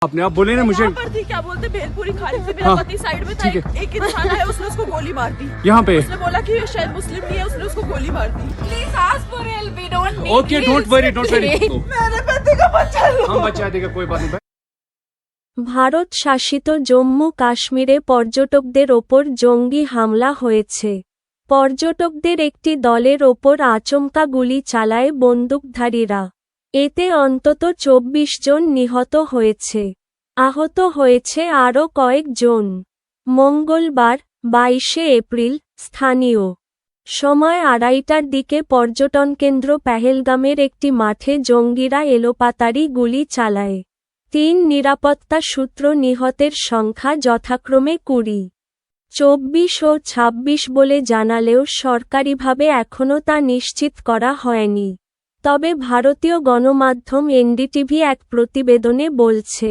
आपने आप बोले ना मुझे यहाँ पर थी, क्या बोलते, भेलपुरी खा रही थी, मेरा हाँ, पति साइड में था, ठीक है। एक इंसान आया, उसने उसको गोली मार दी। यहाँ पे उसने बोला कि ये शायद मुस्लिम नहीं है, उसने उसको गोली मार दी। Please ask for help. We don't need okay don't worry मेरे पति का बच्चा लो। हम बचा देगा कोई बात नहीं। ভারত শাসিত জম্মু কাশ্মীরে পর্যটকদের ওপর জঙ্গি হামলা হয়েছে। পর্যটকদের একটি দলের ওপর আচমকা গুলি চালায় বন্দুকধারীরা। এতে অন্তত ২৪ জন নিহত হয়েছে। আহত হয়েছে আরও কয়েকজন। মঙ্গলবার ২২শে এপ্রিল স্থানীয় সময় ২:৩০টার দিকে পর্যটনকেন্দ্র পেহেলগামের একটি মাঠে জঙ্গিরা এলোপাতাড়ি গুলি চালায়। ৩ নিরাপত্তা সূত্র নিহতের সংখ্যা যথাক্রমে ২০, ২৪ ও ২৬ বলে জানালেও সরকারিভাবে এখনও তা নিশ্চিত করা হয়নি। তবে ভারতীয় গণমাধ্যম এনডিটিভি এক প্রতিবেদনে বলছে,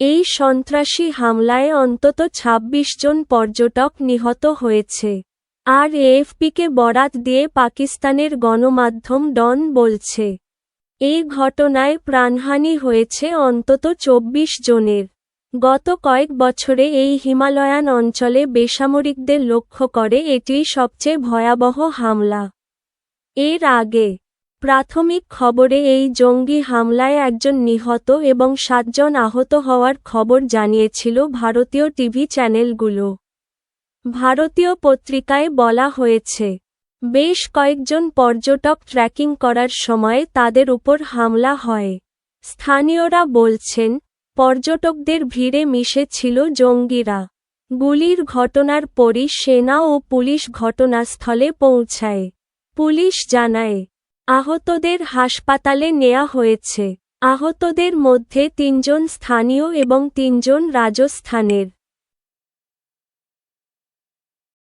এই সন্ত্রাসী হামলায় অন্তত ২৬ জন পর্যটক নিহত হয়েছে। আর এএফপিকে বরাত দিয়ে পাকিস্তানের গণমাধ্যম ডন বলছে, এই ঘটনায় প্রাণহানি হয়েছে অন্তত ২৪ জনের। গত কয়েক বছরে এই হিমালয়ান অঞ্চলে বেসামরিকদের লক্ষ্য করে এটিই সবচেয়ে ভয়াবহ হামলা। এর আগে প্রাথমিক খবরে এই জঙ্গি হামলায় একজন নিহত এবং ৭ জন আহত হওয়ার খবর জানিয়েছিল ভারতীয় টিভি চ্যানেলগুলো। ভারতীয় পত্রিকায় বলা হয়েছে, বেশ কয়েকজন পর্যটক ট্রেকিং করার সময় তাদের উপর হামলা হয়। স্থানীয়রা বলছেন, পর্যটকদের ভিড়ে মিশে ছিল জঙ্গিরা। গুলির ঘটনার পরই সেনা ও পুলিশ ঘটনাস্থলে পৌঁছায়। পুলিশ জানায়, আহতদের হাসপাতালে নেওয়া হয়েছে। আহতদের মধ্যে ৩ জন স্থানীয় এবং ৩ জন রাজস্থানের।